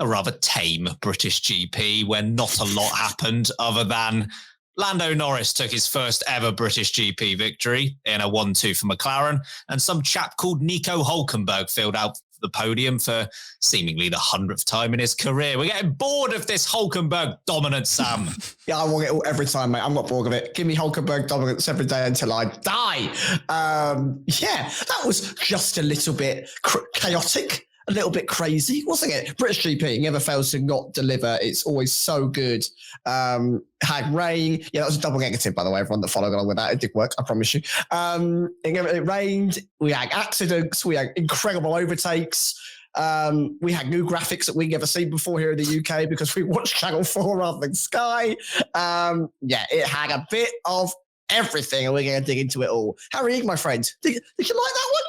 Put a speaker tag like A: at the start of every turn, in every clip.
A: a rather tame British GP where not a lot happened other than Lando Norris took his first ever British GP victory in a 1-2 for McLaren, and some chap called Nico Hulkenberg filled out the podium for seemingly the 100th time in his career. We're getting bored of this Hulkenberg dominance, Sam.
B: Yeah, I want it all every time, mate. I'm not bored of it. Give me Hulkenberg dominance every day until I die. That was just a little bit chaotic, a little bit crazy, wasn't it? British GP never fails to not deliver. It's always so good. Had rain. Yeah, that was a double negative, by the way, everyone that followed along with that. It did work, I promise you. It rained. We had accidents. We had incredible overtakes. We had new graphics that we'd never seen before here in the UK because we watched Channel 4 rather than Sky. It had a bit of everything, and we're going to dig into it all. How are you, my friend? Did you like that one?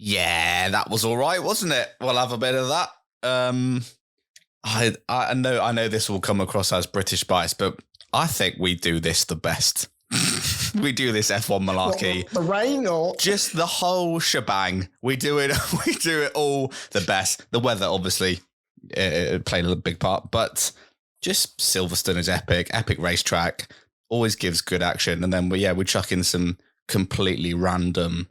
C: Yeah, that was all right, wasn't it? We'll have a bit of that. I know this will come across as British bias, but I think we do this the best. We do this F1 malarkey.
B: The rain or
C: just the whole shebang. We do it. We do it all the best. The weather, obviously, played a big part, but just Silverstone is epic racetrack. Always gives good action, and then we chuck in some completely random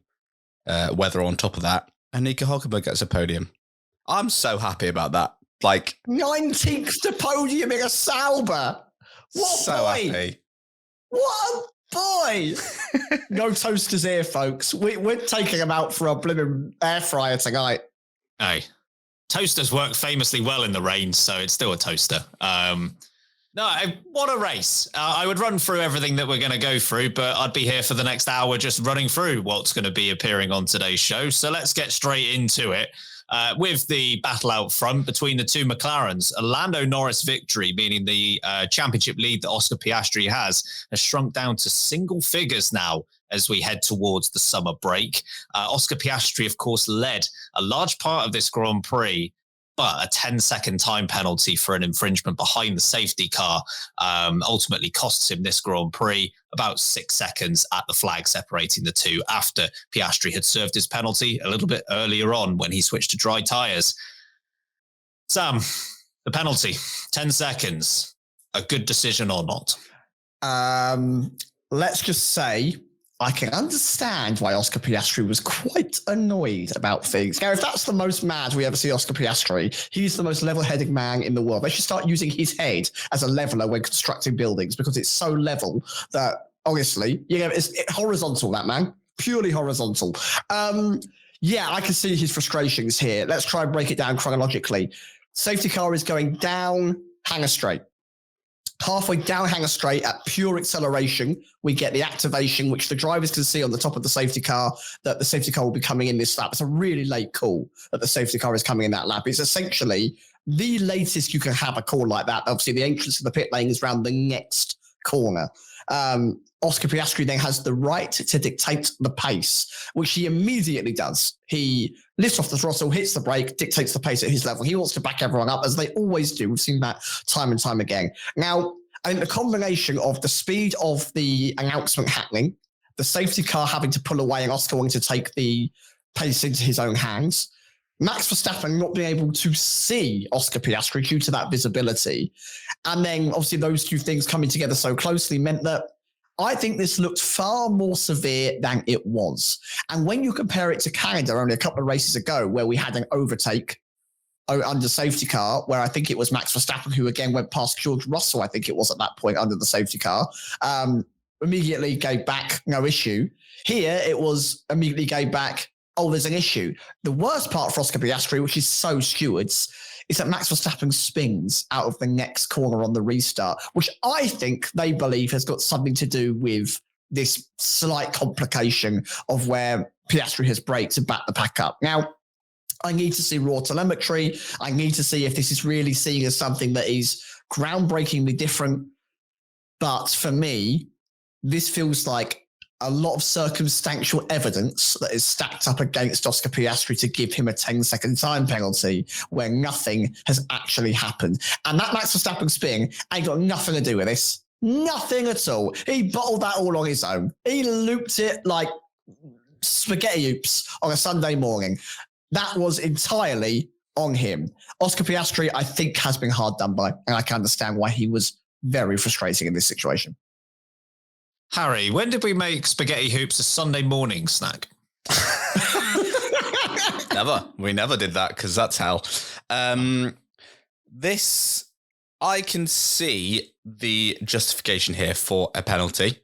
C: weather on top of that, and Nico Hulkenberg gets a podium. I'm so happy about that. Like
B: 19th to podium in a Sauber. What
C: so
B: boy?
C: Happy.
B: What a boy! No toasters here, folks. We're taking him out for a blooming air fryer tonight.
A: Hey, toasters work famously well in the rain, so it's still a toaster. What a race. I would run through everything that we're going to go through, but I'd be here for the next hour just running through what's going to be appearing on today's show. So let's get straight into it. With the battle out front between the two McLarens, a Lando Norris victory, meaning the championship lead that Oscar Piastri has shrunk down to single figures now as we head towards the summer break. Oscar Piastri, of course, led a large part of this Grand Prix, but a 10-second time penalty for an infringement behind the safety car ultimately costs him this Grand Prix about 6 seconds at the flag separating the two after Piastri had served his penalty a little bit earlier on when he switched to dry tyres. Sam, the penalty, 10 seconds, a good decision or not?
B: Let's just say I can understand why Oscar Piastri was quite annoyed about things. Now, if that's the most mad we ever see Oscar Piastri, he's the most level-headed man in the world. They should start using his head as a leveler when constructing buildings because it's so level that, honestly, it's horizontal, that man. Purely horizontal. I can see his frustrations here. Let's try and break it down chronologically. Safety car is going down, hanger straight. Halfway down hanger straight at pure acceleration, we get the activation, which the drivers can see on the top of the safety car, that the safety car will be coming in this lap. It's a really late call that the safety car is coming in that lap. It's essentially the latest you can have a call like that. Obviously, the entrance to the pit lane is around the next corner. Oscar Piastri then has the right to dictate the pace, which he immediately does. He lifts off the throttle, hits the brake, dictates the pace at his level. He wants to back everyone up, as they always do. We've seen that time and time again. Now, I think the combination of the speed of the announcement happening, the safety car having to pull away and Oscar wanting to take the pace into his own hands, Max Verstappen not being able to see Oscar Piastri due to that visibility, and then obviously those two things coming together so closely meant that I think this looked far more severe than it was. And when you compare it to Canada only a couple of races ago, where we had an overtake under safety car, where I think it was Max Verstappen who again went past George Russell, I think it was at that point under the safety car, immediately gave back, no issue. Here it was immediately gave back, oh, there's an issue. The worst part for Oscar Piastri, which is so stewards, is that Max Verstappen spins out of the next corner on the restart, which I think they believe has got something to do with this slight complication of where Piastri has braked to back the pack up. Now, I need to see raw telemetry. I need to see if this is really seen as something that is groundbreakingly different. But for me, this feels like a lot of circumstantial evidence that is stacked up against Oscar Piastri to give him a 10-second time penalty where nothing has actually happened. And that Max Verstappen spin ain't got nothing to do with this. Nothing at all. He bottled that all on his own. He looped it like spaghetti oops on a Sunday morning. That was entirely on him. Oscar Piastri, I think, has been hard done by, and I can understand why he was very frustrating in this situation.
A: Harry, when did we make spaghetti hoops a Sunday morning snack?
C: Never. We never did that because that's hell. This, I can see the justification here for a penalty.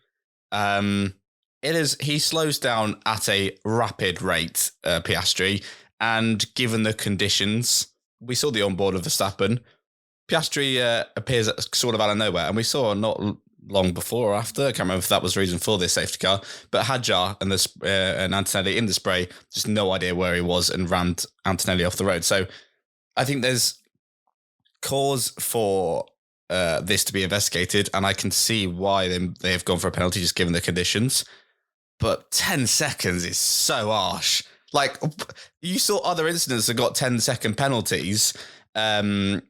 C: He slows down at a rapid rate, Piastri, and given the conditions, we saw the onboard of Verstappen. Piastri appears sort of out of nowhere, and we saw not long before or after, I can't remember if that was the reason for this safety car, but Hadjar and Antonelli in the spray, just no idea where he was and rammed Antonelli off the road. So I think there's cause for this to be investigated, and I can see why they have gone for a penalty just given the conditions. But 10 seconds is so harsh. Like, you saw other incidents that got 10-second penalties. Sonoda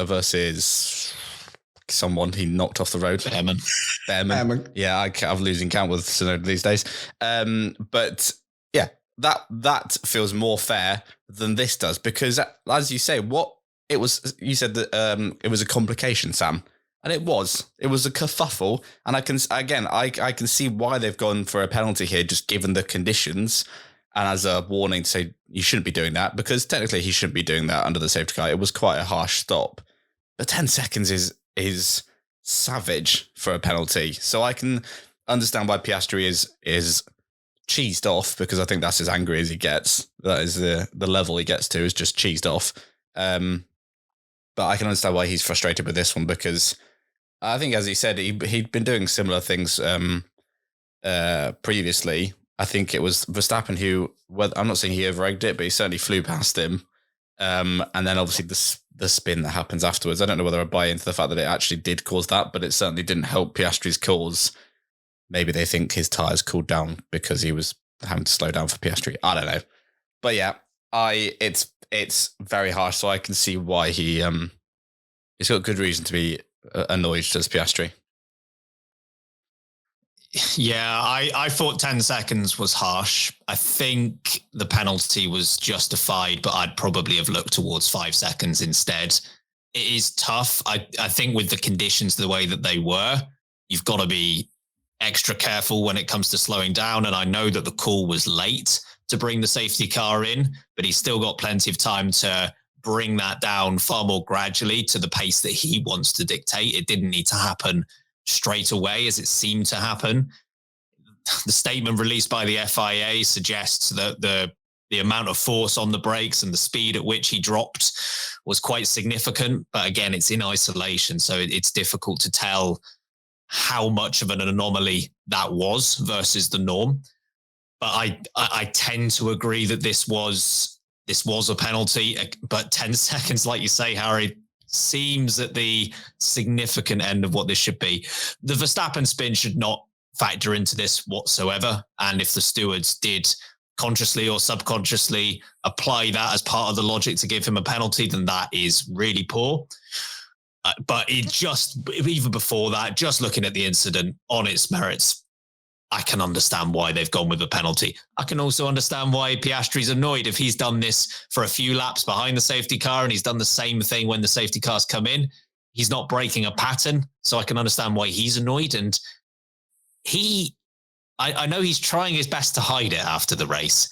C: versus someone he knocked off the road. Behrman. Yeah, I'm losing count with Sonoda these days. But yeah, that feels more fair than this does, because as you say, you said that it was a complication, Sam. And it was a kerfuffle. And I can see why they've gone for a penalty here, just given the conditions. And as a warning to say, you shouldn't be doing that, because technically he shouldn't be doing that under the safety car. It was quite a harsh stop. But 10 seconds is savage for a penalty. So I can understand why Piastri is cheesed off, because I think that's as angry as he gets. That is the level he gets to, is just cheesed off. But I can understand why he's frustrated with this one, because I think, as he said, he'd been doing similar things previously. I think it was Verstappen who, I'm not saying he over-egged it, but he certainly flew past him. And then obviously the spin that happens afterwards. I don't know whether I buy into the fact that it actually did cause that, but it certainly didn't help Piastri's cause. Maybe they think his tyres cooled down because he was having to slow down for Piastri. I don't know. But yeah, it's very harsh, so I can see why he's got good reason to be annoyed, does Piastri.
A: Yeah, I thought 10 seconds was harsh. I think the penalty was justified, but I'd probably have looked towards 5 seconds instead. It is tough. I think with the conditions the way that they were, you've got to be extra careful when it comes to slowing down. And I know that the call was late to bring the safety car in, but he's still got plenty of time to bring that down far more gradually to the pace that he wants to dictate. It didn't need to happen straight away as it seemed to happen. The statement released by the FIA suggests that the amount of force on the brakes and the speed at which he dropped was quite significant. But again, it's in isolation, so it's difficult to tell how much of an anomaly that was versus the norm. But I tend to agree that this was a penalty, but 10 seconds, like you say, Harry, seems at the significant end of what this should be. The Verstappen spin should not factor into this whatsoever. And if the stewards did consciously or subconsciously apply that as part of the logic to give him a penalty, then that is really poor. But even before that, just looking at the incident on its merits, I can understand why they've gone with a penalty. I can also understand why Piastri's annoyed. If he's done this for a few laps behind the safety car and he's done the same thing when the safety cars come in, he's not breaking a pattern. So I can understand why he's annoyed. And I know he's trying his best to hide it after the race.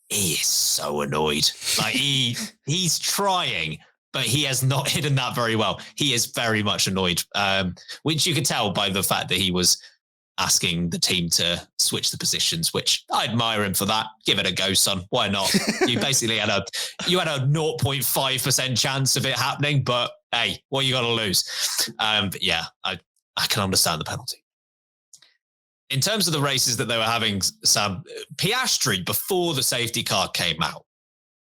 A: He is so annoyed. Like he's trying, but he has not hidden that very well. He is very much annoyed, which you could tell by the fact that he was asking the team to switch the positions, which I admire him for that. Give it a go, son. Why not? You basically had a 0.5% chance of it happening, but hey, what you got to lose? But yeah, I can understand the penalty. In terms of the races that they were having, Sam, Piastri, before the safety car came out,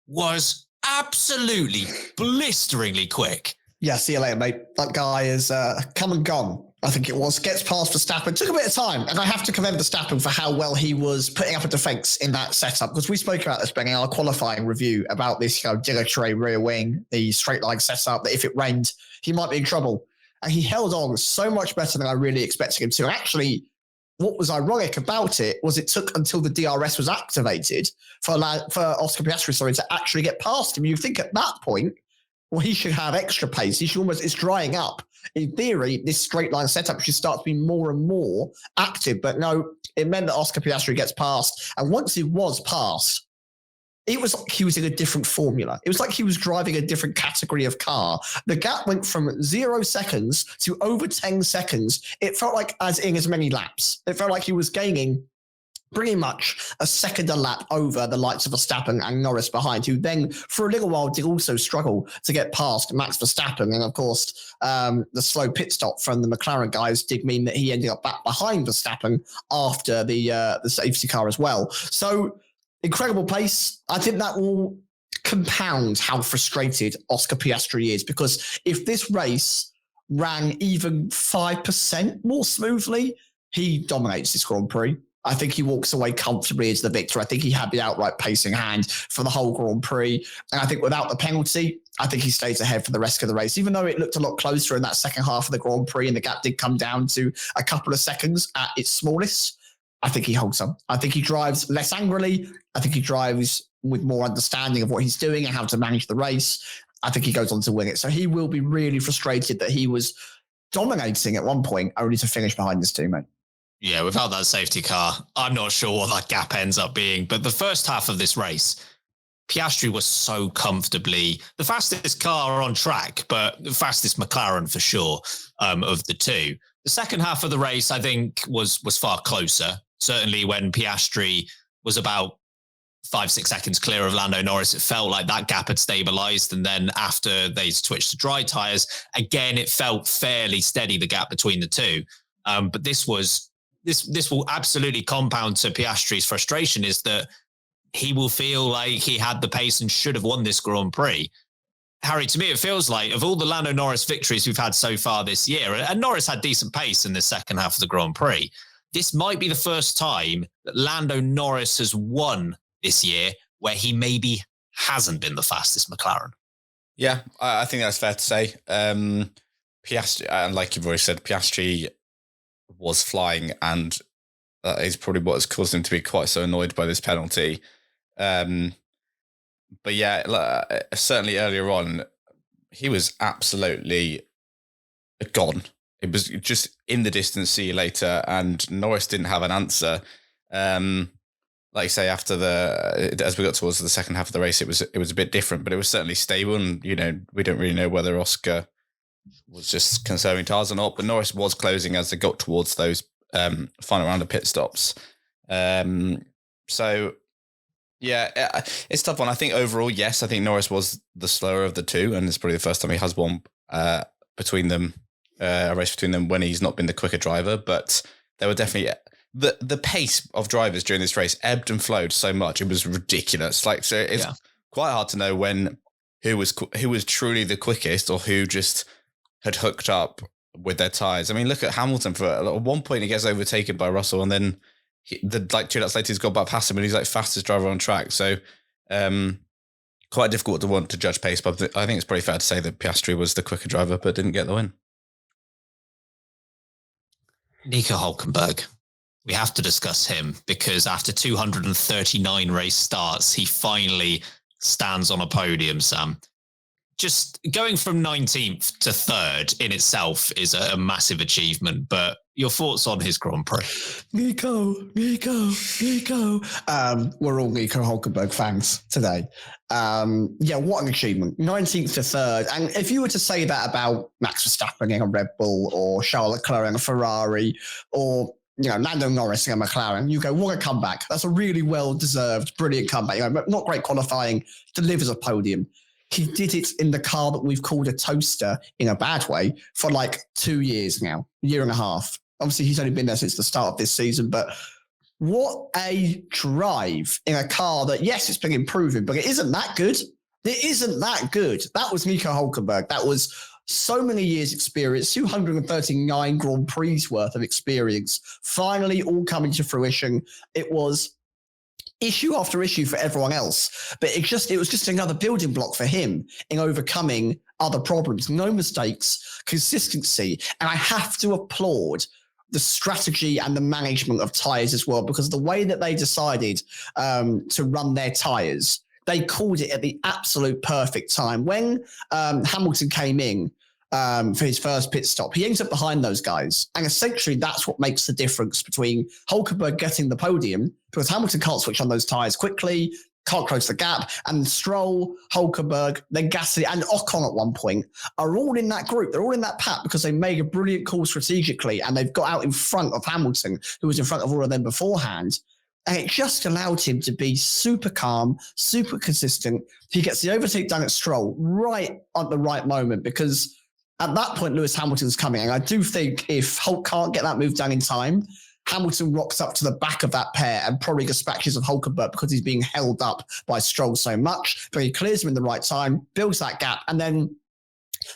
A: was absolutely blisteringly quick.
B: Yeah, see you later, mate. That guy is come and gone. I think it was. Gets past Verstappen. Took a bit of time. And I have to commend Verstappen for how well he was putting up a defense in that setup. Because we spoke about this, Ben, in our qualifying review about this, dilatory rear wing, the straight line setup, that if it rained, he might be in trouble. And he held on so much better than I really expected him to. And actually, what was ironic about it was it took until the DRS was activated for Oscar Piastri, to actually get past him. You think at that point, well, he should have extra pace. He should it's drying up. In theory, this straight line setup should start to be more and more active. But no, it meant that Oscar Piastri gets past. And once he was past, it was like he was in a different formula. It was like he was driving a different category of car. The gap went from 0 seconds to over 10 seconds. It felt like as many laps. It felt like he was gaining pretty much a second a lap over the likes of Verstappen and Norris behind, who then for a little while did also struggle to get past Max Verstappen. And of course, the slow pit stop from the McLaren guys did mean that he ended up back behind Verstappen after the safety car as well. So incredible pace. I think that will compound how frustrated Oscar Piastri is, because if this race ran even 5% more smoothly, he dominates this Grand Prix. I think he walks away comfortably as the victor. I think he had the outright pace in hand for the whole Grand Prix. And I think without the penalty, I think he stays ahead for the rest of the race. Even though it looked a lot closer in that second half of the Grand Prix and the gap did come down to a couple of seconds at its smallest, I think he holds on. I think he drives less angrily. I think he drives with more understanding of what he's doing and how to manage the race. I think he goes on to win it. So he will be really frustrated that he was dominating at one point only to finish behind his teammate.
A: Yeah, without that safety car, I'm not sure what that gap ends up being. But the first half of this race, Piastri was so comfortably the fastest car on track, but the fastest McLaren for sure of the two. The second half of the race, I think, was far closer. Certainly when Piastri was about 5-6 seconds clear of Lando Norris, it felt like that gap had stabilized. And then after they switched to dry tires, again, it felt fairly steady, the gap between the two. But this will absolutely compound to Piastri's frustration, is that he will feel like he had the pace and should have won this Grand Prix. Harry, to me, it feels like of all the Lando Norris victories we've had so far this year, and Norris had decent pace in the second half of the Grand Prix, this might be the first time that Lando Norris has won this year where he maybe hasn't been the fastest McLaren.
C: Yeah, I think that's fair to say. Piastri, and like you've already said, Piastri was flying, and that is probably what has caused him to be quite so annoyed by this penalty. But yeah, certainly earlier on, he was absolutely gone. It was just in the distance, see you later, and Norris didn't have an answer. Like you say, after as we got towards the second half of the race, it was a bit different, but it was certainly stable. And we don't really know whether Oscar was just conserving tires or not, but Norris was closing as they got towards those final round of pit stops. So yeah, it's a tough one. I think overall, yes, I think Norris was the slower of the two, and it's probably the first time he has won between them. A race between them when he's not been the quicker driver, but there were definitely the pace of drivers during this race ebbed and flowed so much. It was ridiculous. So it's quite hard to know who was truly the quickest or who just had hooked up with their tires. I mean, look at Hamilton. At one point he gets overtaken by Russell, and then 2 laps later he's got back past him, and he's like fastest driver on track. So quite difficult to judge pace, but I think it's pretty fair to say that Piastri was the quicker driver but didn't get the win.
A: Nico Hulkenberg. We have to discuss him because after 239 race starts, he finally stands on a podium, Sam. Just going from 19th to 3rd in itself is a massive achievement, but your thoughts on his Grand Prix?
B: Nico. We're all Nico Hulkenberg fans today. What an achievement. 19th to 3rd. And if you were to say that about Max Verstappen in a Red Bull or Charles Leclerc in a Ferrari or Lando Norris in a McLaren, you go, what a comeback. That's a really well-deserved, brilliant comeback. Not great qualifying, delivers a podium. He did it in the car that we've called a toaster in a bad way for like 2 years now, a year and a half. Obviously, he's only been there since the start of this season, but what a drive in a car that, yes, it's been improving, but it isn't that good. It isn't that good. That was Nico Hulkenberg. That was so many years experience, 239 Grand Prix worth of experience, finally all coming to fruition. It was issue after issue for everyone else, but it was just another building block for him in overcoming other problems. No mistakes, consistency, and I have to applaud the strategy and the management of tyres as well, because the way that they decided to run their tyres, they called it at the absolute perfect time. When Hamilton came in for his first pit stop, he ends up behind those guys. And essentially that's what makes the difference between Hulkenberg getting the podium, because Hamilton can't switch on those tyres quickly, can't close the gap, and Stroll, Hulkenberg, then Gasly and Ocon at one point are all in that group. They're all in that pack because they made a brilliant call strategically, and they've got out in front of Hamilton, who was in front of all of them beforehand. And it just allowed him to be super calm, super consistent. He gets the overtake done at Stroll right at the right moment, because at that point, Lewis Hamilton's coming. And I do think if Hulk can't get that move done in time, Hamilton rocks up to the back of that pair and probably dispatches of Hulkenberg because he's being held up by Stroll so much. But he clears him in the right time, builds that gap, and then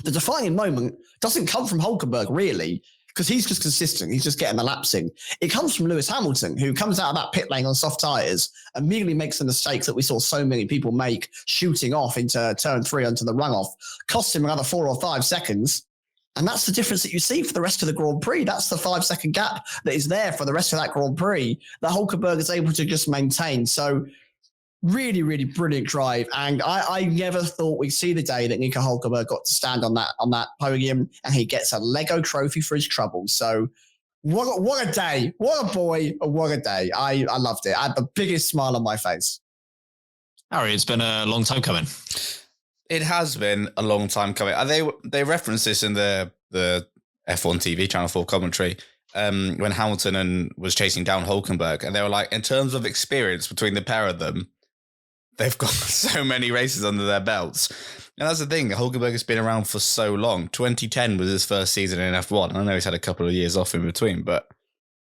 B: the defining moment doesn't come from Hulkenberg, really, because he's just consistent. He's just getting the laps in. It comes from Lewis Hamilton, who comes out of that pit lane on soft tyres, immediately makes the mistake that we saw so many people make, shooting off into turn 3 onto the runoff, costs him another 4 or 5 seconds. And that's the difference that you see for the rest of the Grand Prix. That's the 5-second gap that is there for the rest of that Grand Prix that Hulkenberg is able to just maintain. So really, really brilliant drive. And I never thought we'd see the day that Nico Hulkenberg got to stand on that podium and he gets a Lego trophy for his trouble. So what a day. What a boy. What a day. I loved it. I had the biggest smile on my face.
A: Harry, it's been a long time coming.
C: It has been a long time coming. They referenced this in the F1 TV Channel 4 commentary when Hamilton was chasing down Hulkenberg, and they were like, in terms of experience between the pair of them, they've got so many races under their belts. And that's the thing, Hulkenberg has been around for so long. 2010 was his first season in F1. I know he's had a couple of years off in between, but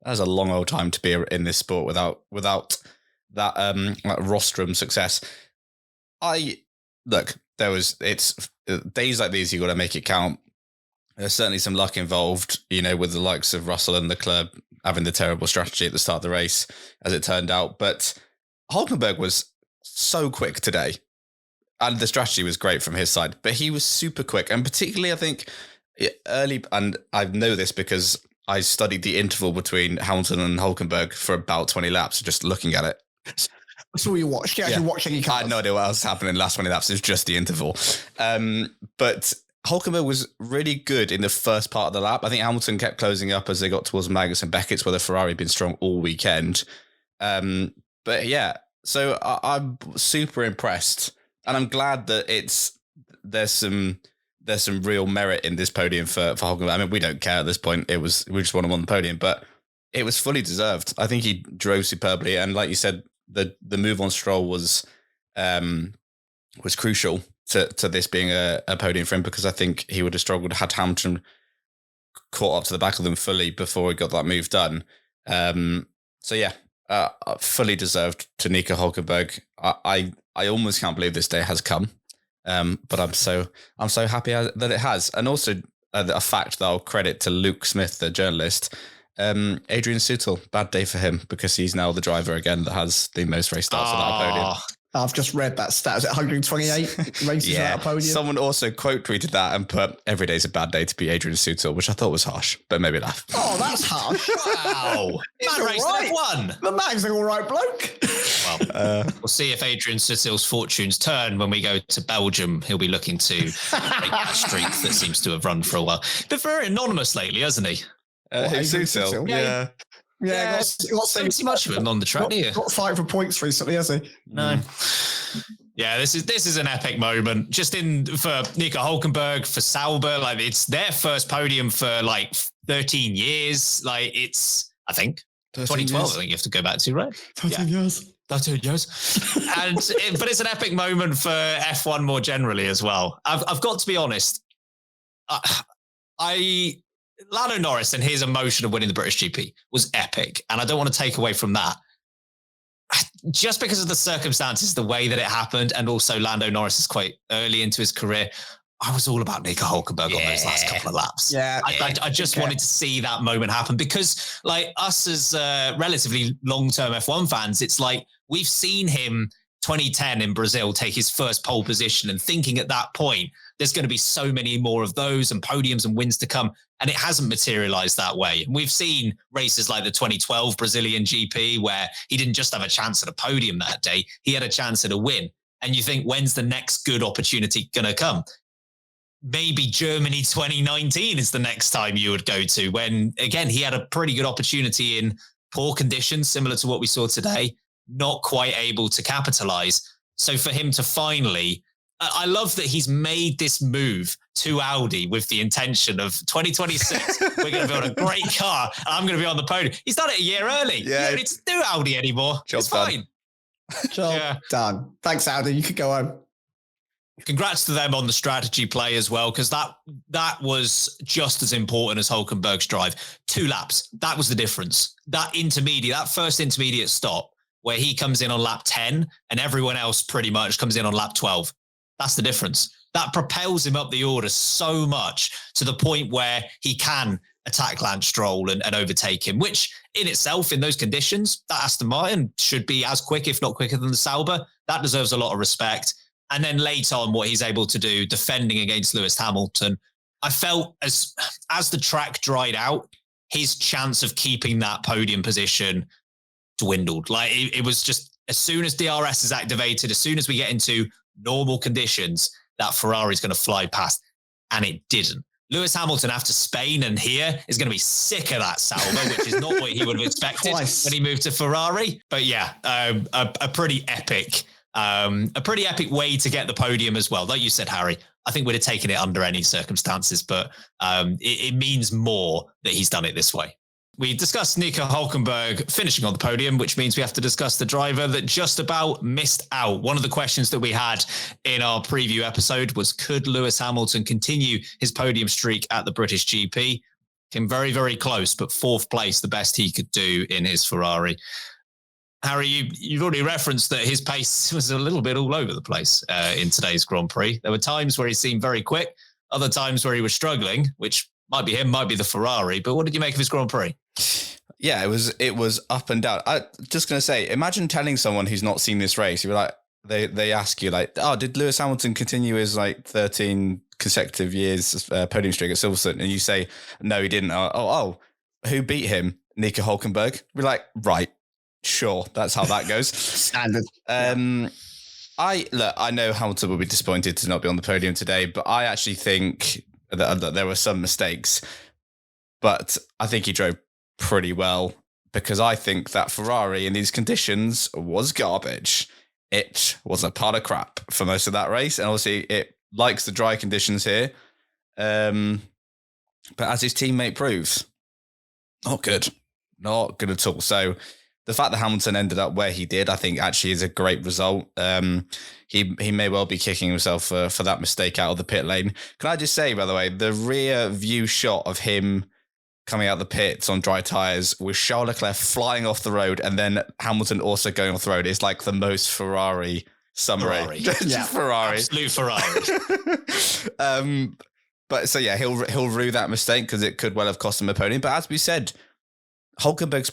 C: that was a long old time to be in this sport without that rostrum success. It's days like these, you got to make it count. There's certainly some luck involved, with the likes of Russell and Leclerc having the terrible strategy at the start of the race, as it turned out. But Hulkenberg was so quick today, and the strategy was great from his side, but he was super quick. And particularly, I think, early, and I know this because I studied the interval between Hamilton and Hulkenberg for about 20 laps, just looking at it.
B: That's all you watched. You actually watched any cars.
C: I had no idea what else happened in the last 20 laps. It was just the interval. But Hulkenberg was really good in the first part of the lap. I think Hamilton kept closing up as they got towards Magnus and Beckett's, where the Ferrari had been strong all weekend. But yeah, so I'm super impressed, and I'm glad that there's some real merit in this podium for Hulkenberg. I mean, we don't care at this point. We just want him on the podium, but it was fully deserved. I think he drove superbly, and like you said, the move on Stroll was crucial to this being a podium for him, because I think he would have struggled had Hamilton caught up to the back of them fully before he got that move done. So yeah, fully deserved to Nico Hulkenberg. I almost can't believe this day has come, but I'm so happy that it has. And also a fact that I'll credit to Luke Smith, the journalist. Adrian Sutil, bad day for him, because he's now the driver again that has the most race starts on that podium.
B: I've just read that stat. Is it 128 races
C: yeah.
B: on that podium?
C: Someone also quote tweeted that and put, "Every day's a bad day to be Adrian Sutil," which I thought was harsh, but maybe laugh.
B: Oh, that's harsh.
A: Wow.
B: He's
A: Man raced
B: right.
A: F1.
B: The man's an all right bloke.
A: Well, we'll see if Adrian Sutil's fortunes turn when we go to Belgium. He'll be looking to break that streak that seems to have run for a while. Been very anonymous lately, hasn't he?
C: Sutil? Yeah.
B: Yeah,
A: don't see much of him on the track, do you?
B: Got fighting for points recently, has he?
A: No. Yeah, this is an epic moment. Just for Nico Hulkenberg, for Sauber, like it's their first podium for like 13 years. Like it's, I think, 2012. Years. I think you have to go back to, right?
B: 13 years.
A: 13 years. But it's an epic moment for F1 more generally as well. I've got to be honest. Lando Norris and his emotion of winning the British GP was epic. And I don't want to take away from that. Just because of the circumstances, the way that it happened, and also Lando Norris is quite early into his career, I was all about Nico Hulkenberg on those last couple of laps.
B: Yeah,
A: I just wanted to see that moment happen, because like us as relatively long-term F1 fans, it's like we've seen him 2010 in Brazil take his first pole position, and thinking at that point, there's going to be so many more of those and podiums and wins to come. And it hasn't materialized that way. And we've seen races like the 2012 Brazilian GP where he didn't just have a chance at a podium that day, he had a chance at a win. And you think, when's the next good opportunity going to come? Maybe Germany 2019 is the next time you would go to, when, again, he had a pretty good opportunity in poor conditions, similar to what we saw today, not quite able to capitalize. So for him to finally, I love that he's made this move to Audi with the intention of 2026, we're going to build a great car and I'm going to be on the podium. He's done it a year early. Yeah. You don't need to do Audi anymore. It's fine.
B: Job done. Thanks, Audi. You could go home.
A: Congrats to them on the strategy play as well, because that was just as important as Hulkenberg's drive. 2 laps. That was the difference. That first intermediate stop where he comes in on lap 10 and everyone else pretty much comes in on lap 12. That's the difference. That propels him up the order so much to the point where he can attack Lance Stroll and overtake him, which in itself, in those conditions, that Aston Martin should be as quick, if not quicker than the Sauber. That deserves a lot of respect. And then later on, what he's able to do defending against Lewis Hamilton, I felt as the track dried out, his chance of keeping that podium position dwindled. Like it was just, as soon as DRS is activated, as soon as we get into normal conditions, that Ferrari is going to fly past. And it didn't. Lewis Hamilton, after Spain and here, is going to be sick of that Sauber, which is not what he would have expected when he moved to Ferrari. But yeah, a pretty epic way to get the podium as well. Like you said, Harry, I think we'd have taken it under any circumstances, but it means more that he's done it this way. We discussed Nico Hulkenberg finishing on the podium, which means we have to discuss the driver that just about missed out. One of the questions that we had in our preview episode was, could Lewis Hamilton continue his podium streak at the British GP? Came very, very close, but 4th place, the best he could do in his Ferrari. Harry, you've already referenced that his pace was a little bit all over the place in today's Grand Prix. There were times where he seemed very quick, other times where he was struggling, which might be him, might be the Ferrari. But what did you make of his Grand Prix?
C: Yeah, it was up and down. I just going to say, imagine telling someone who's not seen this race, you're like, they ask you like, oh, did Lewis Hamilton continue his like 13 consecutive years podium streak at Silverstone? And you say, no, he didn't. Oh, who beat him? Nico Hulkenberg. We're like, right. Sure, that's how that goes.
B: Standard.
C: I know Hamilton will be disappointed to not be on the podium today, but I actually think that there were some mistakes. But I think he drove pretty well, because I think that Ferrari in these conditions was garbage. It was a pile of crap for most of that race, and obviously it likes the dry conditions here. But as his teammate proves, not good at all. So the fact that Hamilton ended up where he did, I think actually is a great result. He may well be kicking himself for that mistake out of the pit lane. Can I just say, by the way, the rear view shot of him coming out the pits on dry tyres with Charles Leclerc flying off the road and then Hamilton also going off the road is like the most Ferrari summary. Ferrari.
A: Absolute Ferrari.
C: But so yeah, he'll rue that mistake because it could well have cost him a podium. But as we said, Hulkenberg's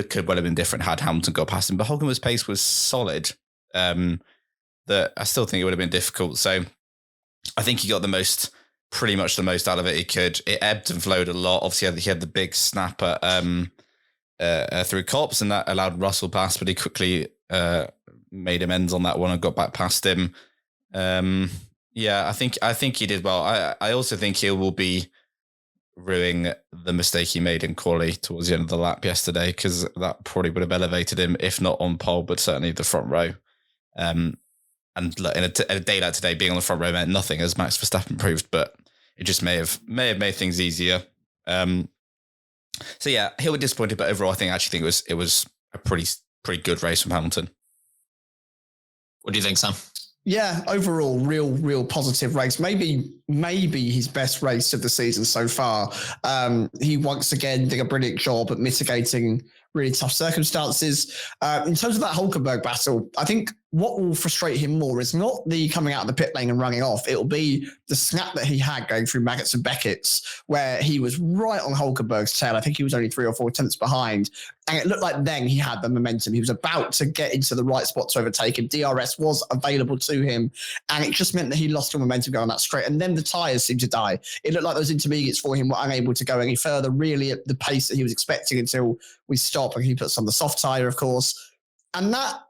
C: could well have been different had Hamilton got past him, but Hulkenberg's pace was solid. That I still think it would have been difficult. So I think he got pretty much the most out of it he could. It ebbed and flowed a lot. Obviously, he had the big snap through Copse, and that allowed Russell past, but he quickly made amends on that one and got back past him. I think he did well. I also think he will be ruining the mistake he made in quali towards the end of the lap yesterday, because that probably would have elevated him, if not on pole, but certainly the front row. And look, in a day like today, being on the front row meant nothing, as Max Verstappen proved, but it just may have made things easier. So yeah, he'll be disappointed, but overall, I actually think it was a pretty good race from Hamilton.
A: What do you think, Sam?
B: Yeah, overall, real positive race. Maybe his best race of the season so far. He once again did a brilliant job at mitigating really tough circumstances. In terms of that Hulkenberg battle, I think what will frustrate him more is not the coming out of the pit lane and running off. It'll be the snap that he had going through Maggots and Beckett's, where he was right on Hulkenberg's tail. I think he was only 3 or 4 tenths behind. And it looked like then he had the momentum. He was about to get into the right spot to overtake him. DRS was available to him. And it just meant that he lost the momentum going that straight. And then the tyres seemed to die. It looked like those intermediates for him were unable to go any further, really at the pace that he was expecting until we stop. And he puts on the soft tyre, of course. And that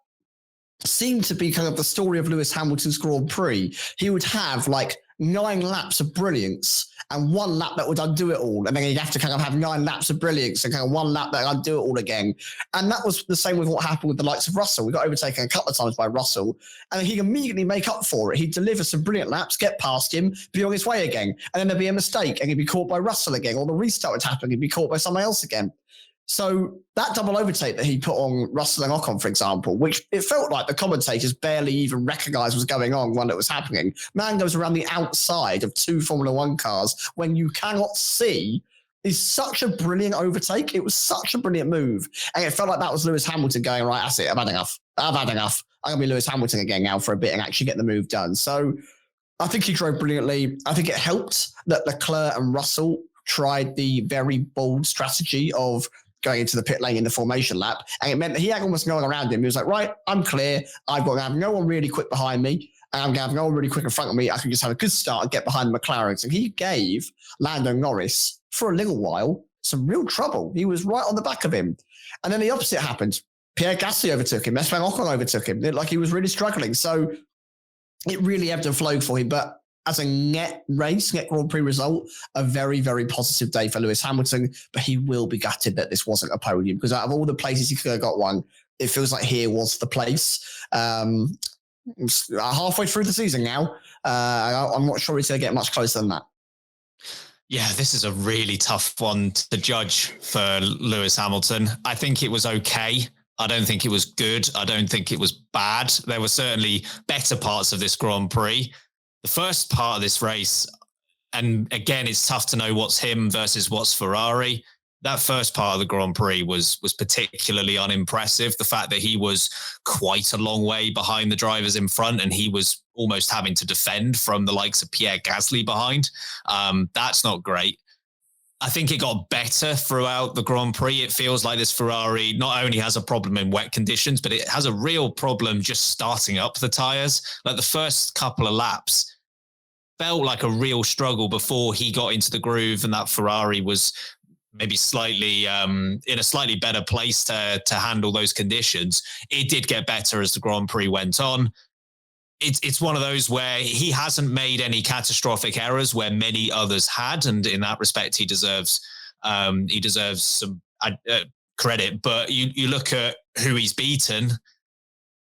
B: seemed to be kind of the story of Lewis Hamilton's Grand Prix. He would have like 9 laps of brilliance and 1 lap that would undo it all. And then he'd have to kind of have 9 laps of brilliance and kind of 1 lap that would undo it all again. And that was the same with what happened with the likes of Russell. We got overtaken a couple of times by Russell, and he'd immediately make up for it. He'd deliver some brilliant laps, get past him, be on his way again. And then there'd be a mistake and he'd be caught by Russell again, or the restart would happen, he'd be caught by someone else again. So that double overtake that he put on Russell and Ocon, for example, which it felt like the commentators barely even recognized was going on when it was happening. Man goes around the outside of 2 Formula One cars when you cannot see, is such a brilliant overtake. It was such a brilliant move. And it felt like that was Lewis Hamilton going, right, that's it. I've had enough. I'm going to be Lewis Hamilton again now for a bit and actually get the move done. So I think he drove brilliantly. I think it helped that Leclerc and Russell tried the very bold strategy of going into the pit lane in the formation lap. And it meant that he had almost no one around him. He was like, right, I'm clear. I've got to have no one really quick behind me. And I'm going to have no one really quick in front of me. I can just have a good start and get behind the McLaren. So he gave Lando Norris, for a little while, some real trouble. He was right on the back of him. And then the opposite happened. Pierre Gasly overtook him. Esteban Ocon overtook him. Like he was really struggling. So it really ebbed and flowed for him. But as a net Grand Prix result, a very, very positive day for Lewis Hamilton, but he will be gutted that this wasn't a podium, because out of all the places he could have got one, it feels like here was the place. Halfway through the season now, I'm not sure he's going to get much closer than that.
A: Yeah, this is a really tough one to judge for Lewis Hamilton. I think it was okay. I don't think it was good. I don't think it was bad. There were certainly better parts of this Grand Prix. The first part of this race, and again, it's tough to know what's him versus what's Ferrari. That first part of the Grand Prix was particularly unimpressive. The fact that he was quite a long way behind the drivers in front and he was almost having to defend from the likes of Pierre Gasly behind. That's not great. I think it got better throughout the Grand Prix. It feels like this Ferrari not only has a problem in wet conditions, but it has a real problem just starting up the tyres. Like the first couple of laps felt like a real struggle before he got into the groove, and that Ferrari was maybe slightly in a slightly better place to handle those conditions. It did get better as the Grand Prix went on. It's one of those where he hasn't made any catastrophic errors where many others had, and in that respect, he deserves some credit. But you look at who he's beaten.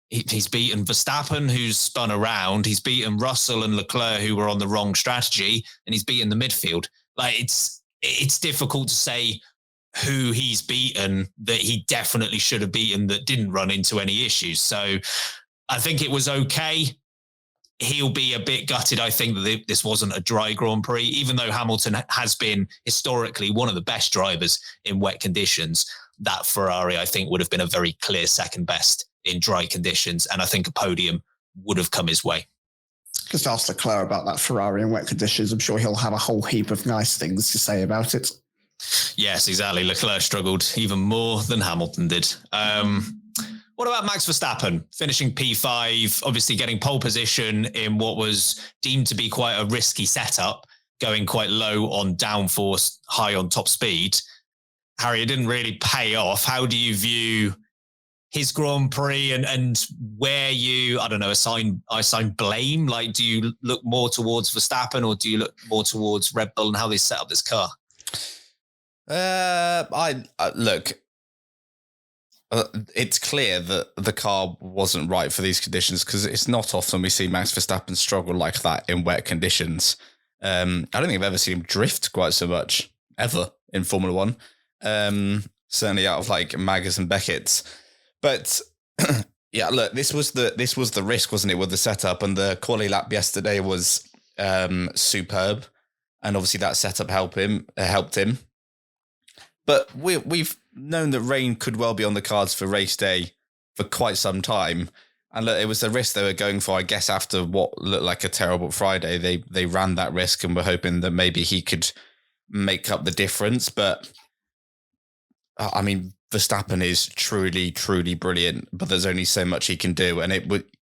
A: He's beaten Verstappen, who's spun around. He's beaten Russell and Leclerc, who were on the wrong strategy, and he's beaten the midfield. Like it's difficult to say who he's beaten that he definitely should have beaten that didn't run into any issues. So I think it was okay. He'll be a bit gutted, I think, that this wasn't a dry Grand Prix, even though Hamilton has been historically one of the best drivers in wet conditions. That Ferrari, I think, would have been a very clear second best in dry conditions, and I think a podium would have come his way.
B: Just ask Leclerc about that Ferrari in wet conditions. I'm sure he'll have a whole heap of nice things to say about it.
A: Yes, exactly. Leclerc struggled even more than Hamilton did. What about Max Verstappen finishing P5, obviously getting pole position in what was deemed to be quite a risky setup, going quite low on downforce, high on top speed? Harry, it didn't really pay off. How do you view his Grand Prix and where you, I don't know, assign blame? Like, do you look more towards Verstappen or do you look more towards Red Bull and how they set up this car?
C: It's clear that the car wasn't right for these conditions, because it's not often we see Max Verstappen struggle like that in wet conditions. I don't think I've ever seen him drift quite so much, ever, in Formula One. Certainly out of like Maggers and Beckett's. But yeah, look, this was the risk, wasn't it, with the setup, and the quali lap yesterday was superb, and obviously that setup helped him. But we've known that rain could well be on the cards for race day for quite some time, and look, it was the risk they were going for. I guess after what looked like a terrible Friday, they ran that risk and were hoping that maybe he could make up the difference. But I mean, Verstappen is truly, truly brilliant, but there's only so much he can do. And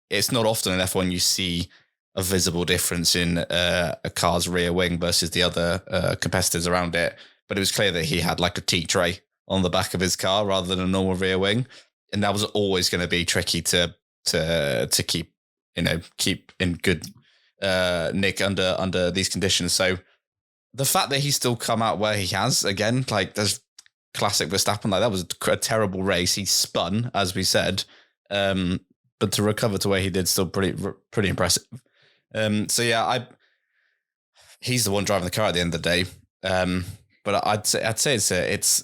C: it's not often in F1 you see a visible difference in a car's rear wing versus the other competitors around it. But it was clear that he had like a tea tray on the back of his car rather than a normal rear wing. And that was always going to be tricky to keep in good nick under these conditions. So the fact that he's still come out where he has, again, like there's classic Verstappen, like that was a terrible race. He spun, as we said, but to recover to where he did, still pretty impressive. So yeah, he's the one driving the car at the end of the day. But I'd say it's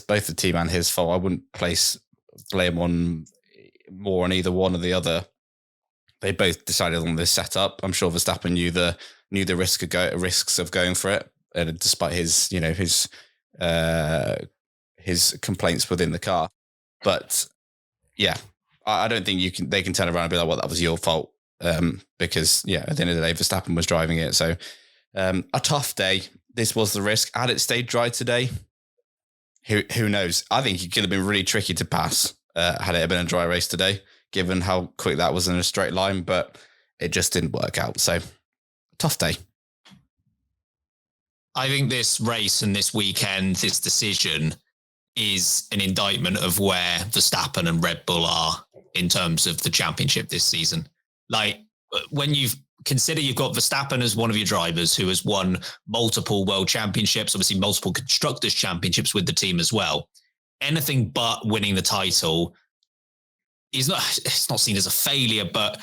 C: both the team and his fault. I wouldn't place blame on more on either one or the other. They both decided on this setup. I'm sure Verstappen knew the risks of going for it, despite his complaints within the car. But yeah, I don't think they can turn around and be like, well, that was your fault. Because yeah, at the end of the day, Verstappen was driving it. So a tough day. This was the risk. Had it stayed dry today, who knows? I think it could have been really tricky to pass had it been a dry race today, given how quick that was in a straight line, but it just didn't work out. So tough day.
A: I think this race and this weekend, this decision is an indictment of where Verstappen and Red Bull are in terms of the championship this season. Like when you've got Verstappen as one of your drivers who has won multiple world championships, obviously multiple constructors championships with the team as well. Anything but winning the title it's not seen as a failure, but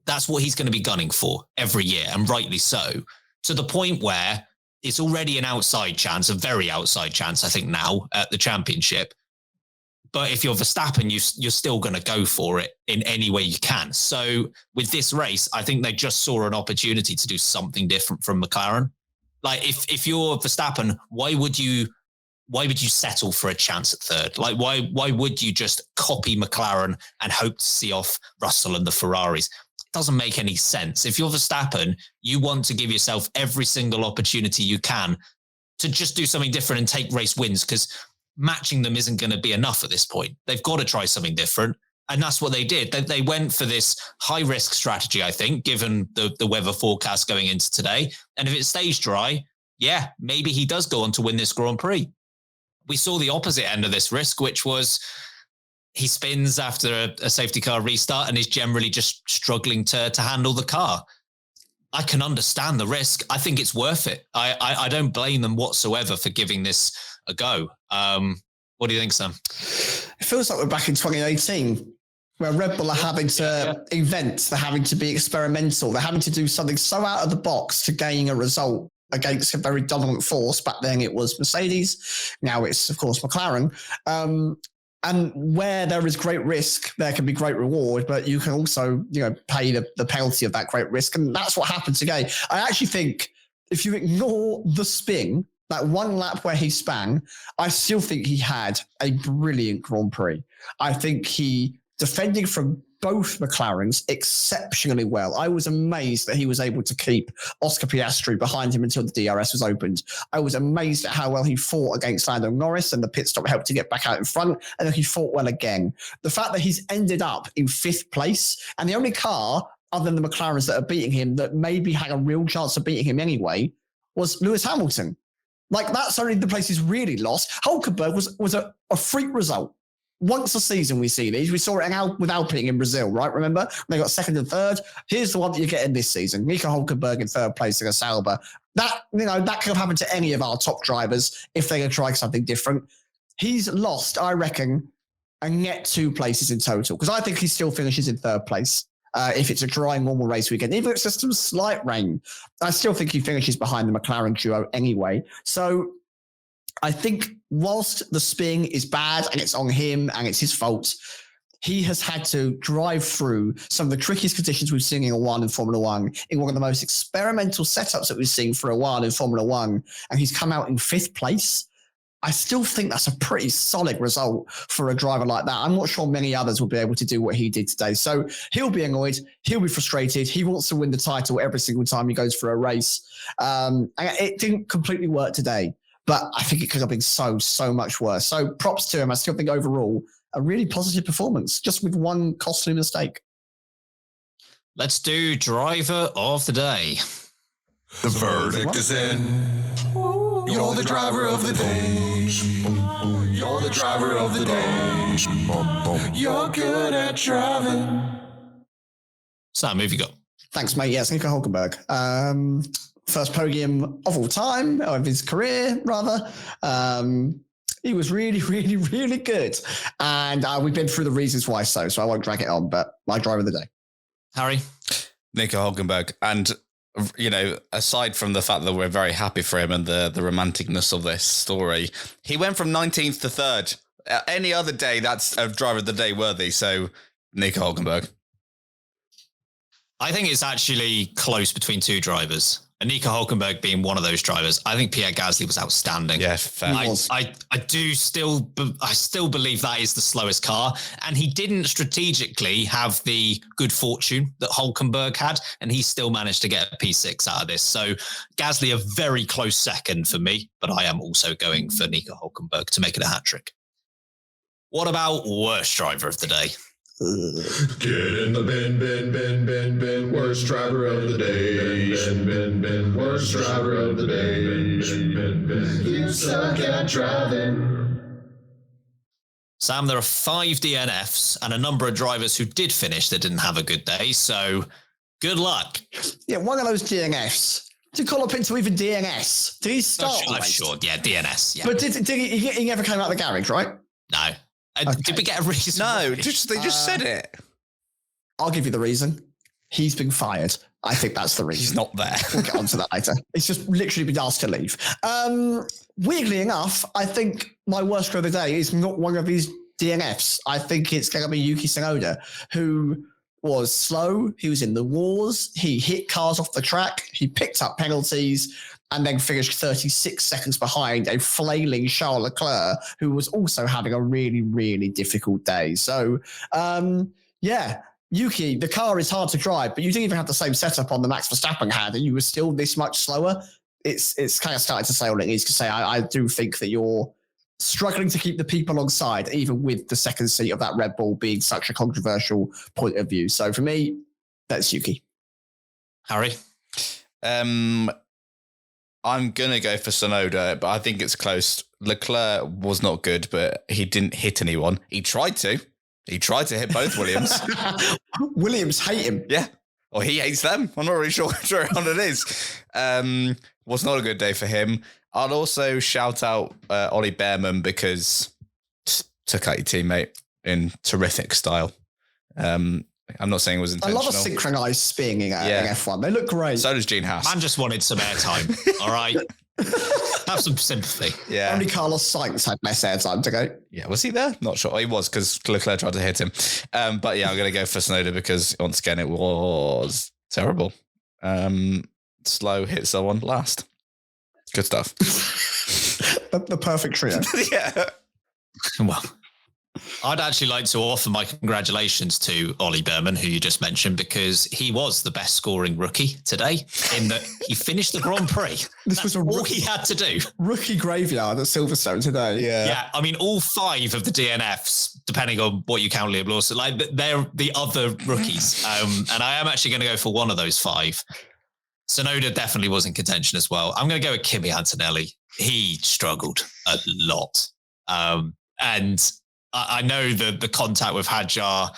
A: that's what he's going to be gunning for every year, and rightly so, to the point where it's already an outside chance, a very outside chance, I think now at the championship. But if you're Verstappen, you're still going to go for it in any way you can. So with this race, I think they just saw an opportunity to do something different from McLaren. Like if you're Verstappen, why would you settle for a chance at third? Like why would you just copy McLaren and hope to see off Russell and the Ferraris? It doesn't make any sense. If you're Verstappen, you want to give yourself every single opportunity you can to just do something different and take race wins, because matching them isn't going to be enough at this point. They've got to try something different. And that's what they did. They went for this high risk strategy, I think, given the weather forecast going into today. And if it stays dry, yeah, maybe he does go on to win this Grand Prix. We saw the opposite end of this risk, which was he spins after a safety car restart and is generally just struggling to handle the car. I can understand the risk. I think it's worth it. I don't blame them whatsoever for giving this a go. What do you think, Sam?
B: It feels like we're back in 2018, where Red Bull are having to invent, they're having to be experimental, they're having to do something so out of the box to gain a result against a very dominant force. Back then it was Mercedes. Now it's, of course, McLaren. And where there is great risk, there can be great reward, but you can also, pay the penalty of that great risk. And that's what happened today. I actually think if you ignore the spin, that one lap where he span, I still think he had a brilliant Grand Prix. I think he defended from both McLarens exceptionally well. I was amazed that he was able to keep Oscar Piastri behind him until the DRS was opened. I was amazed at how well he fought against Lando Norris, and the pit stop helped to get back out in front, and then he fought well again. The fact that he's ended up in 5th place, and the only car other than the McLarens that are beating him that maybe had a real chance of beating him anyway was Lewis Hamilton. Like, that's only the place he's really lost. Hulkenberg was a freak result. Once a season we see these. We saw it with Alpine in Brazil, right? Remember? They got 2nd and 3rd. Here's the one that you're getting this season. Nico Hulkenberg in 3rd place in a Sauber. That could have happened to any of our top drivers if they had tried something different. He's lost, I reckon, a net 2 places in total, because I think he still finishes in 3rd place. If it's a dry, normal race weekend, even if it's just some slight rain, I still think he finishes behind the McLaren duo anyway. So I think whilst the spin is bad and it's on him and it's his fault, he has had to drive through some of the trickiest conditions we've seen in a while in Formula One, in one of the most experimental setups that we've seen for a while in Formula One, and he's come out in 5th place. I still think that's a pretty solid result for a driver like that. I'm not sure many others will be able to do what he did today. So he'll be annoyed. He'll be frustrated. He wants to win the title every single time he goes for a race. And it didn't completely work today. but I think it could have been so much worse. So props to him. I still think overall a really positive performance, just with one costly mistake.
A: Let's do driver of the day.
D: The verdict is in. You're the driver of the day. You're the driver of the day. You're good at driving.
A: Sam, who have you got?
B: Thanks, mate. Yes, Nico Hulkenberg. First podium of all time, of his career, rather. He was really, really, really good. And we've been through the reasons why so I won't drag it on, but my driver of the day.
A: Harry?
C: Nico Hulkenberg. And, you know, aside from the fact that we're very happy for him and the romanticness of this story, he went from 19th to 3rd. Any other day, that's a driver of the day worthy. So, Nico Hulkenberg.
A: I think it's actually close between two drivers. And Nico Hulkenberg being one of those drivers. I think Pierre Gasly was outstanding.
C: Yeah, fair.
A: I still believe that is the slowest car. And he didn't strategically have the good fortune that Hulkenberg had. And he still managed to get a P6 out of this. So Gasly, a very close second for me. But I am also going for Nico Hulkenberg to make it a hat trick. What about worst driver of the day?
D: Get in the bin, worst driver of the day. Bin, worst driver of the day. Bin. You suck at driving.
A: Sam, there are 5 DNFs and a number of drivers who did finish that didn't have a good day. So good luck.
B: Yeah, one of those DNFs. To call up into even DNS. Did he start?
A: Sure. Yeah, DNS. Yeah.
B: But did he never came out of the garage, right?
A: No. Okay. Did we get a reason?
C: No, they just said it.
B: I'll give you the reason. He's been fired. I think that's the reason.
C: He's not there.
B: We'll get onto that later. It's just literally been asked to leave. Weirdly enough, I think my worst driver of the day is not one of these DNFs. I think it's going to be Yuki Tsunoda, who was slow. He was in the wars. He hit cars off the track. He picked up penalties and then finished 36 seconds behind a flailing Charles Leclerc, who was also having a really, really difficult day. So, Yuki, the car is hard to drive, but you didn't even have the same setup on the Max Verstappen had, and you were still this much slower. It's kind of starting to say all it needs to say. I do think that you're struggling to keep the people alongside, even with the second seat of that Red Bull being such a controversial point of view. So for me, that's Yuki.
A: Harry?
C: I'm going to go for Tsunoda, but I think it's close. Leclerc was not good, but he didn't hit anyone. He tried to. He tried to hit both Williams.
B: Williams hate him.
C: Yeah. Or he hates them. I'm not really sure which one it is. Was not a good day for him. I'll also shout out Ollie Behrman because just took out your teammate in terrific style. I'm not saying it was intentional.
B: I love a synchronized spinning in F1. They look great.
C: So does Gene Haas.
A: Man just wanted some airtime. All right. Have some sympathy.
C: Yeah.
B: Only Carlos Sainz had less airtime to go.
C: Yeah. Was he there? Not sure. He was because Leclerc tried to hit him. But yeah, I'm going to go for Tsunoda because once again, it was terrible. Slow, hit someone last. Good stuff.
B: the perfect trio.
C: Yeah.
A: Well, I'd actually like to offer my congratulations to Ollie Behrman, who you just mentioned, because he was the best scoring rookie today in that he finished the Grand Prix.
B: This was
A: all he had to do.
B: Rookie graveyard at Silverstone today.
A: Yeah. I mean, all 5 of the DNFs, depending on what you count, Liam Lawson, like they're the other rookies. And I am actually going to go for one of those 5. Tsunoda definitely was in contention as well. I'm going to go with Kimi Antonelli. He struggled a lot. And I know the contact with Hadjar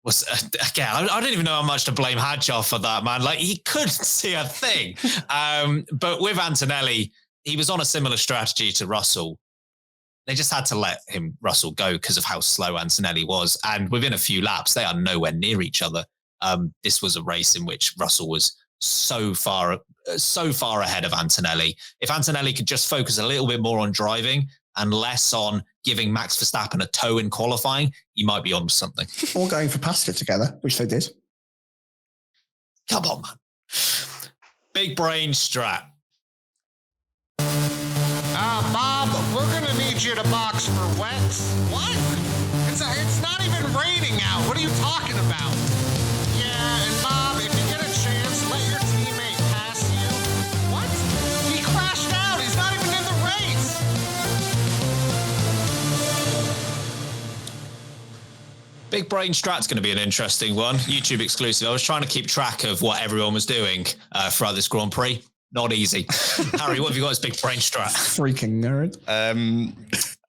A: was, again, I don't even know how much to blame Hadjar for that, man. Like, he couldn't see a thing. But with Antonelli, he was on a similar strategy to Russell. They just had to let Russell go because of how slow Antonelli was. And within a few laps, they are nowhere near each other. This was a race in which Russell was so far ahead of Antonelli. If Antonelli could just focus a little bit more on driving and less on giving Max Verstappen a tow in qualifying, he might be on something.
B: Or going for pasta together, which they did.
A: Come on, man. Big brain Strat.
E: Bob, we're going to need you to box for wets. What? It's not even raining out. What are you talking about? Yeah, and Bob, if you get a chance, let your teammate pass you. What? He crashed out. He's not even in the race.
A: Big Brain Strat's going to be an interesting one. YouTube exclusive. I was trying to keep track of what everyone was doing throughout this Grand Prix. Not easy. Harry, what have you got as Big Brain Strat?
B: Freaking nerd.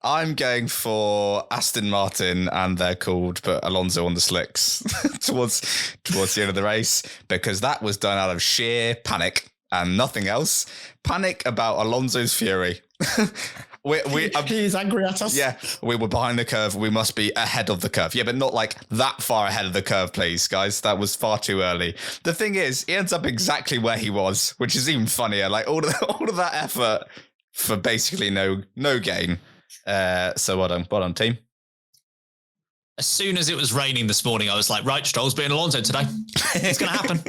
C: I'm going for Aston Martin, and they're called put Alonso on the slicks towards the end of the race, because that was done out of sheer panic and nothing else. Panic about Alonso's fury.
B: He's angry at us.
C: Yeah, we were behind the curve. We must be ahead of the curve. Yeah, but not like that far ahead of the curve, please, guys. That was far too early. The thing is, he ends up exactly where he was, which is even funnier. Like all of that effort for basically no gain. So well done, team.
A: As soon as it was raining this morning, I was like, right, Stroll's being Alonso today. It's going to happen.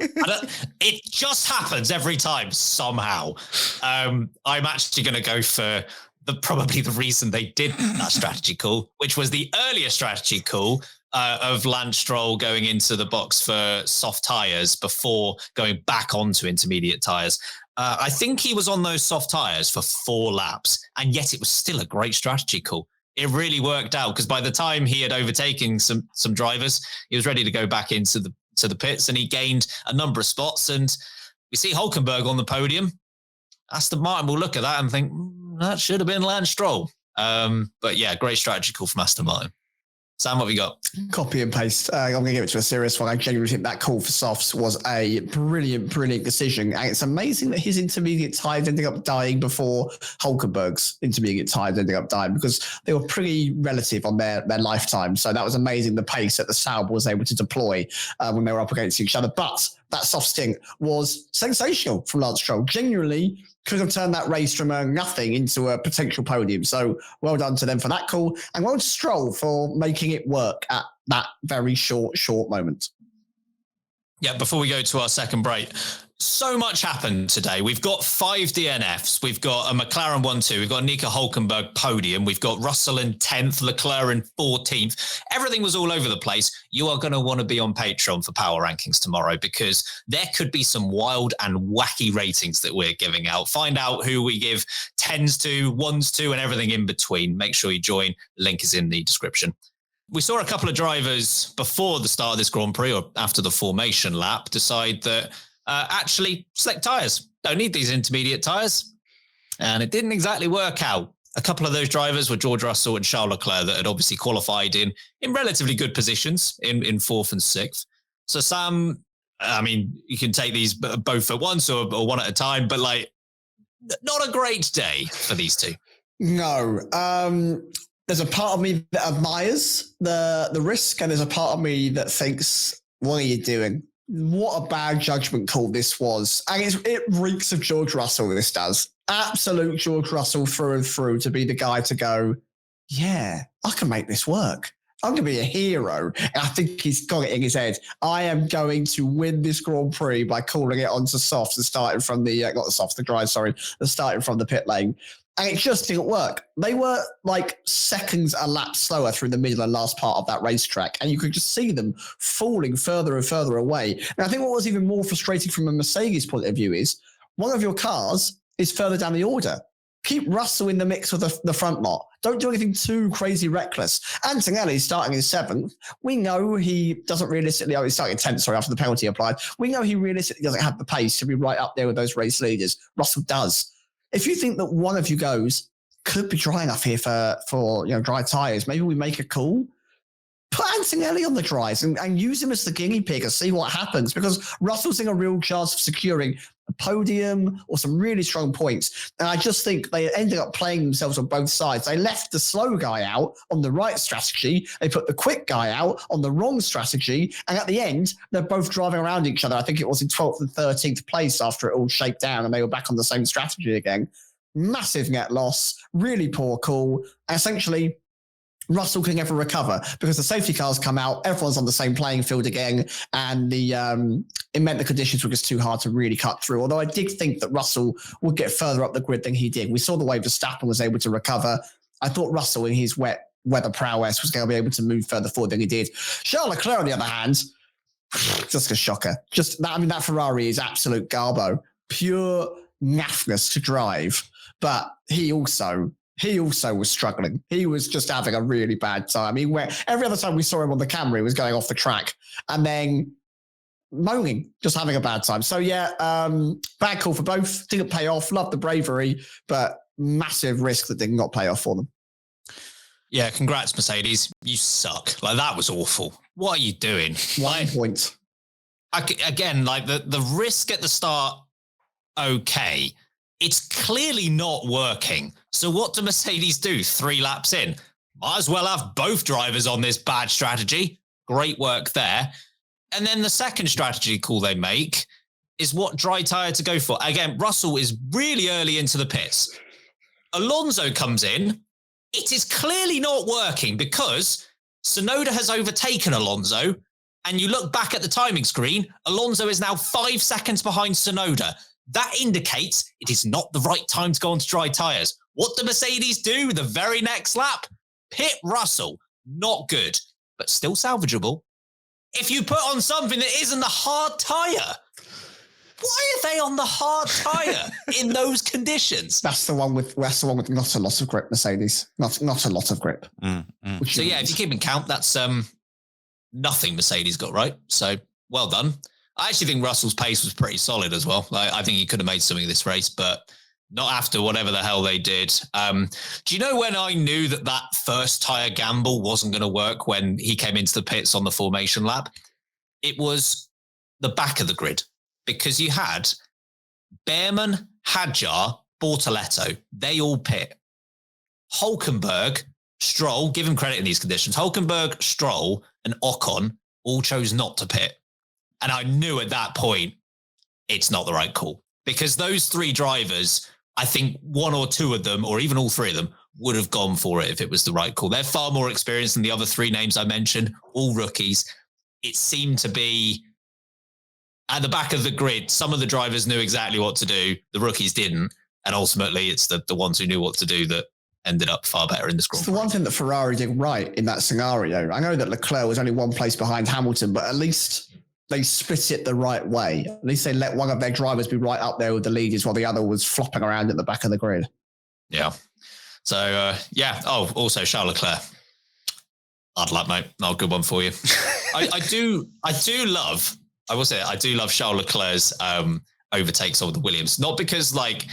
A: It just happens every time, somehow. I'm actually going to go for probably the reason they did that strategy call, which was the earlier strategy call of Lance Stroll going into the box for soft tyres before going back onto intermediate tyres. I think he was on those soft tyres for 4 laps, and yet it was still a great strategy call. It really worked out, because by the time he had overtaken some drivers, he was ready to go back into the pits, and he gained a number of spots. And we see Hulkenberg on the podium. Aston Martin will look at that and think, that should have been Lance Stroll. But yeah, great strategy call from Aston Martin. Sam, what have we got?
B: Copy and paste. I'm going to give it to a serious one. I genuinely think that call for softs was a brilliant decision. And it's amazing that his intermediate tyres ended up dying before Hulkenberg's intermediate tyres ended up dying, because they were pretty relative on their lifetime. So that was amazing, the pace that the Sauber was able to deploy when they were up against each other. But that soft stint was sensational from Lance Stroll. Genuinely could have turned that race from a nothing into a potential podium. So well done to them for that call, and well done to Stroll for making it work at that very short moment.
A: Yeah, before we go to our second break, so much happened today. We've got 5 DNFs. We've got a McLaren 1-2. We've got Nico Hulkenberg podium. We've got Russell in 10th, Leclerc in 14th. Everything was all over the place. You are going to want to be on Patreon for power rankings tomorrow, because there could be some wild and wacky ratings that we're giving out. Find out who we give 10s to, 1s to, and everything in between. Make sure you join. Link is in the description. We saw a couple of drivers before the start of this Grand Prix, or after the formation lap, decide that actually slick tyres. Don't need these intermediate tyres. And it didn't exactly work out. A couple of those drivers were George Russell and Charles Leclerc, that had obviously qualified in relatively good positions in 4th and 6th. So Sam, I mean, you can take these both at once or one at a time, but like, not a great day for these two.
B: No. There's a part of me that admires the risk, and there's a part of me that thinks, what are you doing? What a bad judgment call this was. And it reeks of George Russell, this does. Absolute George Russell through and through, to be the guy to go, yeah, I can make this work. I'm going to be a hero. And I think he's got it in his head. I am going to win this Grand Prix by calling it onto softs and starting from starting from the pit lane. And it just didn't work. They were like seconds a lap slower through the middle and last part of that racetrack. And you could just see them falling further and further away. And I think what was even more frustrating from a Mercedes point of view is one of your cars is further down the order. Keep Russell in the mix with the front lot. Don't do anything too crazy reckless. Antonelli starting in 7th. We know he doesn't realistically, he's starting in 10th, after the penalty applied. We know he realistically doesn't have the pace to be right up there with those race leaders. Russell does. If you think that one of you goes, could be dry enough here for dry tyres, maybe we make a call. Put Antonelli on the dries and use him as the guinea pig and see what happens, because Russell's in a real chance of securing a podium or some really strong points. And I just think they ended up playing themselves on both sides. They left the slow guy out on the right strategy. They put the quick guy out on the wrong strategy. And at the end, they're both driving around each other. I think it was in 12th and 13th place after it all shaped down and they were back on the same strategy again. Massive net loss, really poor call. And essentially, Russell can never recover because the safety cars come out, everyone's on the same playing field again, and it meant the conditions were just too hard to really cut through. Although I did think that Russell would get further up the grid than he did. We saw the way Verstappen was able to recover. I thought Russell in his weather prowess was going to be able to move further forward than he did. Charles Leclerc, on the other hand, just a shocker. That Ferrari is absolute garbo, pure naffness to drive. But he also he also was struggling. He was just having a really bad time. Every other time we saw him on the camera, he was going off the track and then moaning, just having a bad time. So bad call for both. Didn't pay off. Loved the bravery, but massive risk that did not pay off for them.
A: Yeah, congrats, Mercedes. You suck. Like, that was awful. What are you doing?
B: 1 point.
A: Again, like the risk at the start, okay. It's clearly not working. So what do Mercedes do 3 laps in? Might as well have both drivers on this bad strategy. Great work there. And then the second strategy call they make is what dry tyre to go for. Again, Russell is really early into the pits. Alonso comes in. It is clearly not working because Tsunoda has overtaken Alonso. And you look back at the timing screen, Alonso is now 5 seconds behind Tsunoda. That indicates it is not the right time to go onto dry tyres. What do Mercedes do the very next lap? Pit Russell. Not good, but still salvageable. If you put on something that isn't the hard tyre, why are they on the hard tyre in those conditions?
B: That's the one with not a lot of grip, Mercedes. Not a lot of grip.
A: So yeah, if you keep in count, that's nothing Mercedes got right. So well done. I actually think Russell's pace was pretty solid as well. I think he could have made something of this race, but not after whatever the hell they did. Do you know when I knew that first tyre gamble wasn't going to work when he came into the pits on the formation lap? It was the back of the grid, because you had Behrman, Hadjar, Bortoletto. They all pit. Hulkenberg, Stroll, give him credit in these conditions. Hulkenberg, Stroll, and Ocon all chose not to pit. And I knew at that point, it's not the right call. Because those 3 drivers, I think 1 or 2 of them, or even all 3 of them, would have gone for it if it was the right call. They're far more experienced than the other 3 names I mentioned, all rookies. It seemed to be at the back of the grid. Some of the drivers knew exactly what to do. The rookies didn't. And ultimately, it's the ones who knew what to do that ended up far better in the score.
B: It's the one thing that Ferrari did right in that scenario. I know that Leclerc was only 1 place behind Hamilton, but at least they split it the right way. At least they let one of their drivers be right up there with the leaders while the other was flopping around at the back of the grid.
A: Yeah. So, Oh, also Charles Leclerc. Hard luck, mate. Not a good one for you. I do love Charles Leclerc's overtakes over the Williams. Not because, like,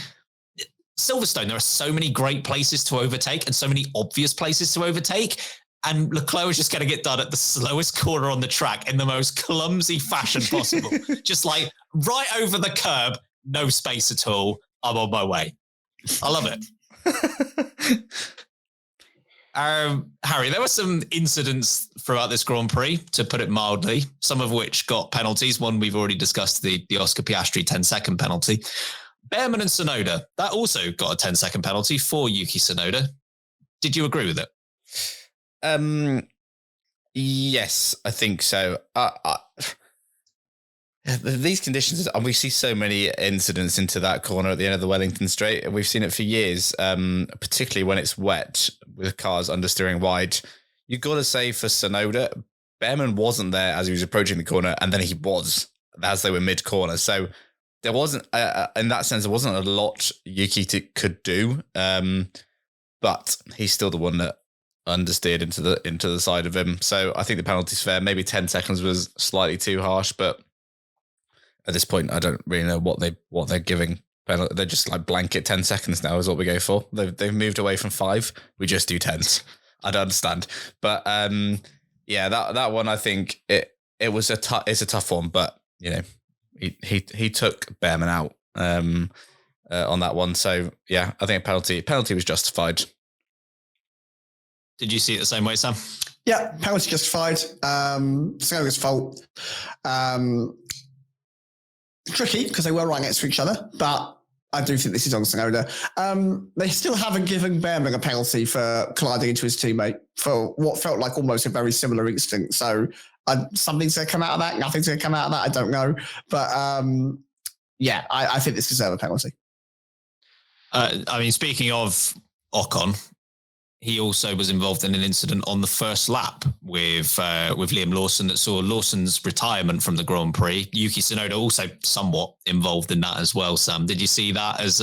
A: Silverstone, there are so many great places to overtake and so many obvious places to overtake. And Leclerc was just going to get done at the slowest corner on the track in the most clumsy fashion possible. Just like right over the curb, no space at all. I'm on my way. I love it. Harry, there were some incidents throughout this Grand Prix, to put it mildly, some of which got penalties. One we've already discussed, the Oscar Piastri 10-second penalty. Behrman and Tsunoda, that also got a 10-second penalty for Yuki Tsunoda. Did you agree with it?
C: Yes, I think so. These conditions, and we see so many incidents into that corner at the end of the Wellington Straight. We've seen it for years, particularly when it's wet with cars understeering wide. You've got to say for Tsunoda, Behrman wasn't there as he was approaching the corner, and then he was as they were mid-corner. So there wasn't, in that sense, there wasn't a lot Yuki could do, but he's still the one that understeered into the side of him. So I think the penalty's fair. Maybe 10 seconds was slightly too harsh, but at this point, I don't really know what they're giving. They're just like blanket 10 seconds now is what we go for. They've moved away from 5. We just do 10s. I don't understand, but that one I think it's a tough one, but you know he took Behrman out on that one. So yeah, I think a penalty was justified.
A: Did you see it the same way, Sam?
B: Yeah, penalty justified. Tsunoda's fault. Tricky because they were right next to each other, but I do think this is on Tsunoda. They still haven't given Behrman a penalty for colliding into his teammate for what felt like almost a very similar incident. So something's going to come out of that. Nothing's going to come out of that. I don't know. But I think this deserves a penalty.
A: I mean, speaking of Ocon, he also was involved in an incident on the first lap with Liam Lawson that saw Lawson's retirement from the Grand Prix. Yuki Tsunoda also somewhat involved in that as well, Sam. Did you see that as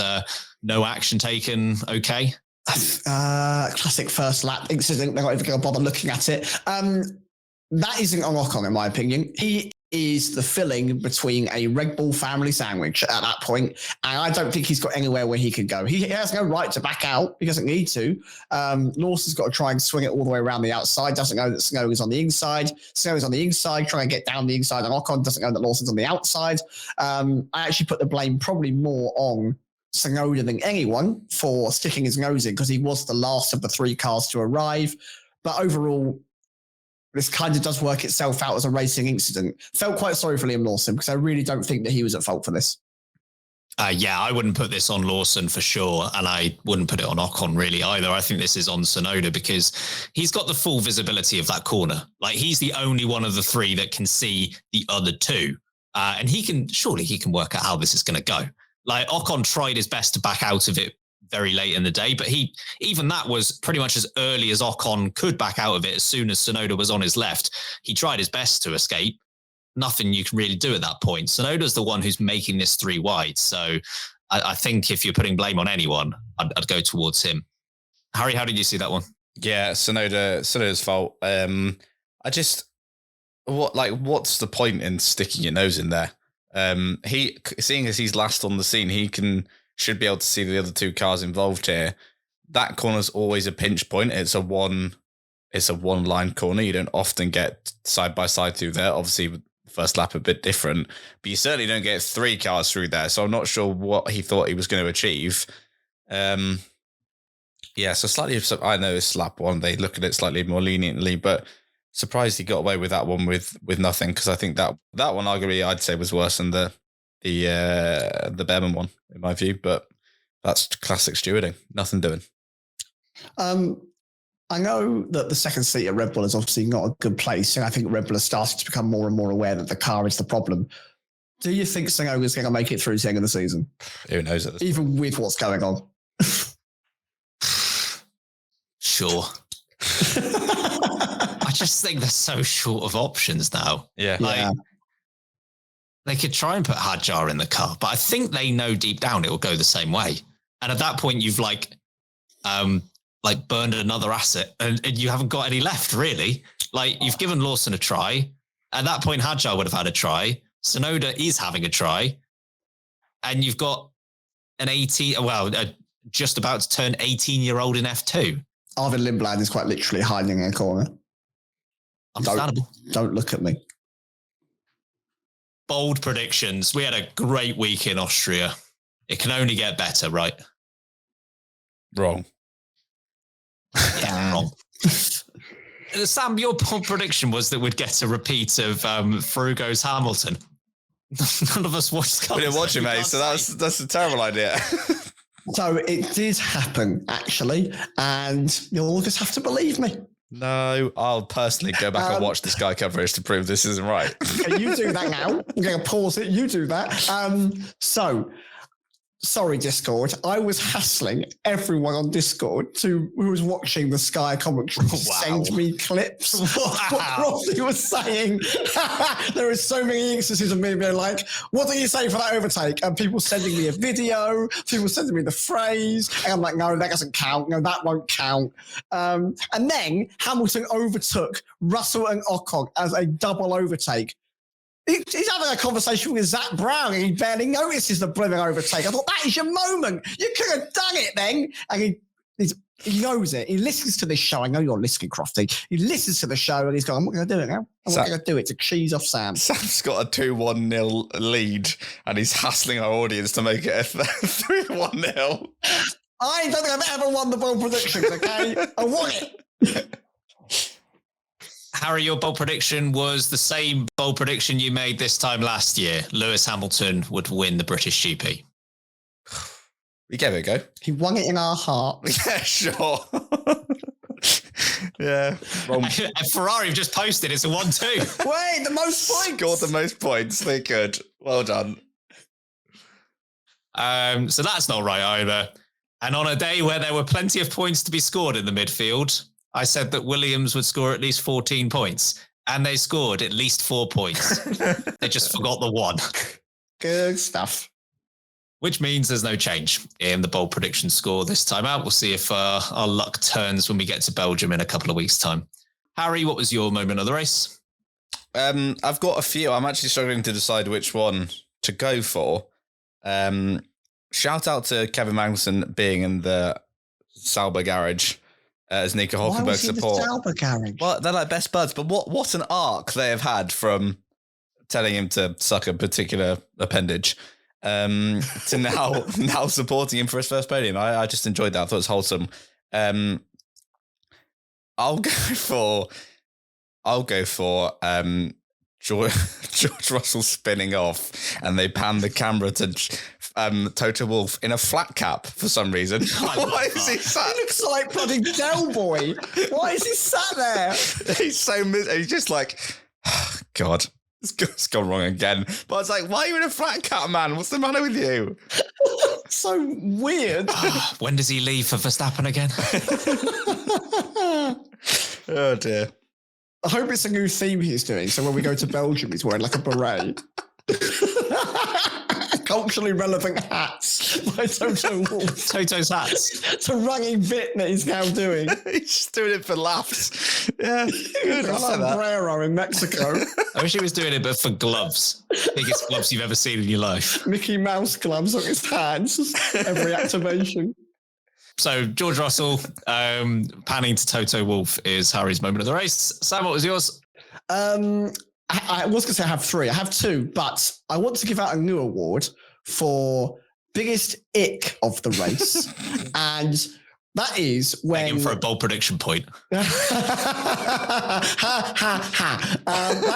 A: no action taken okay?
B: Classic first lap incident. They're not even going to bother looking at it. That isn't on Ocon, in my opinion. He is the filling between a Red Bull family sandwich at that point, and I don't think he's got anywhere where he can go. He has no right to back out. He doesn't need to. Lawson's got to try and swing it all the way around the outside. Doesn't know that Snow is on the inside. Snow is on the inside, trying to get down the inside, and Ocon doesn't know that Lawson's on the outside. I actually put the blame probably more on Tsunoda than anyone for sticking his nose in, because he was the last of the 3 cars to arrive. But overall, this kind of does work itself out as a racing incident. Felt quite sorry for Liam Lawson, because I really don't think that he was at fault for this.
A: Yeah, I wouldn't put this on Lawson for sure, and I wouldn't put it on Ocon really either. I think this is on Tsunoda, because he's got the full visibility of that corner. Like, he's the only one of the 3 that can see the other 2. And he can work out how this is going to go. Like, Ocon tried his best to back out of it very late in the day, but even that was pretty much as early as Ocon could back out of it. As soon as Tsunoda was on his left, he tried his best to escape. Nothing you can really do at that point. Tsunoda's the one who's making this 3 wide. So I think if you're putting blame on anyone, I'd go towards him. Harry, how did you see that one?
C: Yeah, Tsunoda's fault. What's the point in sticking your nose in there? Seeing as he's last on the scene, should be able to see the other 2 cars involved here. That corner's always a pinch point. It's a one line corner. You don't often get side by side through there. Obviously, with the first lap a bit different, but you certainly don't get 3 cars through there. So I'm not sure what he thought he was going to achieve. So slightly, I know it's lap 1. They look at it slightly more leniently, but surprised he got away with that one with nothing, because I think that one arguably I'd say was worse than the Behrman one in my view, but that's classic stewarding. Nothing doing.
B: I know that the second seat at Red Bull is obviously not a good place, and I think Red Bull is starting to become more and more aware that the car is the problem. Do you think Tsunoda is going to make it through to the end of the season?
C: Who knows?
B: Even with what's going on.
A: Sure. I just think they're so short of options now.
C: Yeah.
A: They could try and put Hadjar in the car, but I think they know deep down it will go the same way. And at that point, you've burned another asset, and you haven't got any left, really. Like, you've given Lawson a try. At that point, Hadjar would have had a try. Tsunoda is having a try. And you've got just about to turn 18-year-old in F2.
B: Arvid Lindblad is quite literally hiding in a corner.
A: Understandable.
B: Don't look at me.
A: Bold predictions. We had a great week in Austria. It can only get better, right?
C: Wrong.
A: Yeah, wrong. Sam, your bold prediction was that we'd get a repeat of Frugo's Hamilton. None of us watched.
C: We didn't watch it, mate. So that's a terrible idea.
B: So it did happen, actually, and you'll just have to believe me.
C: No, I'll personally go back and watch the Sky coverage to prove this isn't right.
B: Okay, you do that now. I'm going to pause it. You do that. Sorry, Discord. I was hassling everyone on Discord who was watching the Sky commentary to send me clips. What Rossi was saying. There are so many instances of me being like, what do you say for that overtake? And people sending me a video, people sending me the phrase. And I'm like, no, that doesn't count. No, that won't count. And then Hamilton overtook Russell and Ocon as a double overtake. He's having a conversation with Zach Brown and he barely notices the blooming overtake. I thought, that is your moment. You could have done it then. And he knows it. He listens to this show. I know you're listening, Crofty. He listens to the show and he's going, I'm not going to do it now. I'm not going to do it to cheese off Sam.
C: Sam's got a 2-1-0 lead and he's hassling our audience to make it a 3-1-0.
B: I don't think I've ever won the bold predictions, okay? I won it.
A: Harry, your bold prediction was the same bold prediction you made this time last year. Lewis Hamilton would win the British GP.
C: We gave it a go.
B: He won it in our hearts.
C: Yeah, sure. Yeah.
A: And Ferrari have just posted it's a 1-2.
B: Wait, the most points.
C: Scored the most points. They're good. Well done.
A: So that's not right either. And on a day where there were plenty of points to be scored in the midfield, I said that Williams would score at least 14 points, and they scored at least 4 points. They just forgot the one.
B: Good stuff.
A: which means there's no change in the bold prediction score this time out. We'll see if our luck turns when we get to Belgium in a couple of weeks' time. Harry, what was your moment of the race?
C: I've got a few. I'm actually struggling to decide which one to go for. Shout out to Kevin Magnussen being in the Sauber garage as Nico Hulkenberg support.
B: The Sauber garage?
C: Well, they're like best buds, but what an arc they have had from telling him to suck a particular appendage to now supporting him for his first podium. I just enjoyed that. I thought it was wholesome. I'll go for George Russell spinning off, and they pan the camera to Toto Wolff in a flat cap for some reason. Why is he sat?
B: He looks like bloody Del Boy. Why is he sat there?
C: He's he's just like, oh, God, it's gone wrong again. But I was like, why are you in a flat cap, man? What's the matter with you?
B: So weird.
A: When does he leave for Verstappen again?
C: Oh dear.
B: I hope it's a new theme he's doing. So when we go to Belgium, he's wearing like a beret. Culturally relevant hats by Toto Wolff.
A: Toto's hats.
B: It's a running bit that he's now doing.
C: He's just doing it for laughs. Yeah, good. I like that.
B: Sombrero in Mexico.
A: I wish he was doing it, but for gloves. Biggest gloves you've ever seen in your life.
B: Mickey Mouse gloves on his hands. Every activation.
A: So George Russell panning to Toto Wolff is Harry's moment of the race. Sam, what was yours?
B: I was going to say I have three. I have two, but I want to give out a new award for biggest ick of the race. And that is when...
A: Begging for a bold prediction point.
B: That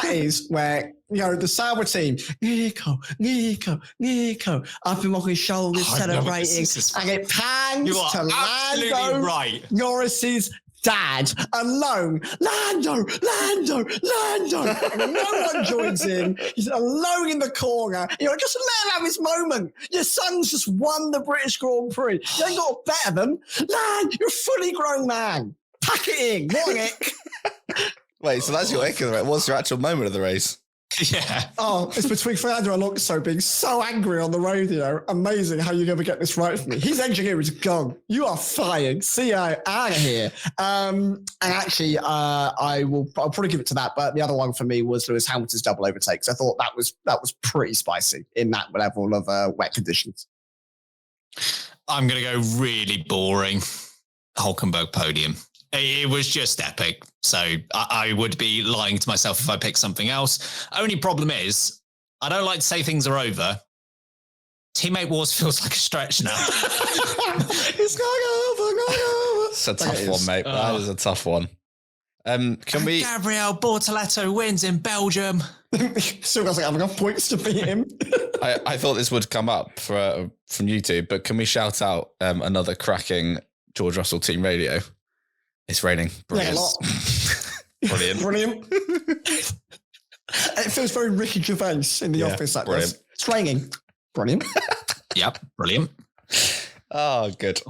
B: is where, the Sauber team, Nico, up in Rocky's shoulders, celebrating, and it pans to Lando
A: right.
B: Norris's dad alone. Lando. And no one joins in. He's alone in the corner. Just let him have his moment. Your son's just won the British Grand Prix. You ain't got to better them. Land, you're a fully grown man. Pack it in. What an ick.
C: Wait, so that's your ick of the race. What's your actual moment of the race?
A: Yeah.
B: Oh, it's between Fernando Alonso being so angry on the radio. Amazing how you never get this right for me. His engineer is gone. You are fired. See you out of here. And actually, I'll probably give it to that. But the other one for me was Lewis Hamilton's double overtakes. I thought that was pretty spicy in that level of wet conditions.
A: I'm going to go really boring. Hulkenberg podium. It was just epic. So I would be lying to myself if I picked something else. Only problem is, I don't like to say things are over. Teammate wars feels like a stretch now.
B: It's going over.
C: It's a tough one, mate. That is a tough one. Can we...
A: Gabriel Bortoletto wins in Belgium.
B: Still doesn't have enough points to beat him.
C: I thought this would come up from YouTube, but can we shout out another cracking George Russell team radio? It's raining. Brilliant.
B: Yeah, a lot.
C: Brilliant.
B: It feels very Ricky Gervais in the office. That
C: brilliant.
B: does. It's raining. Brilliant.
A: Yep, brilliant.
C: Oh, good.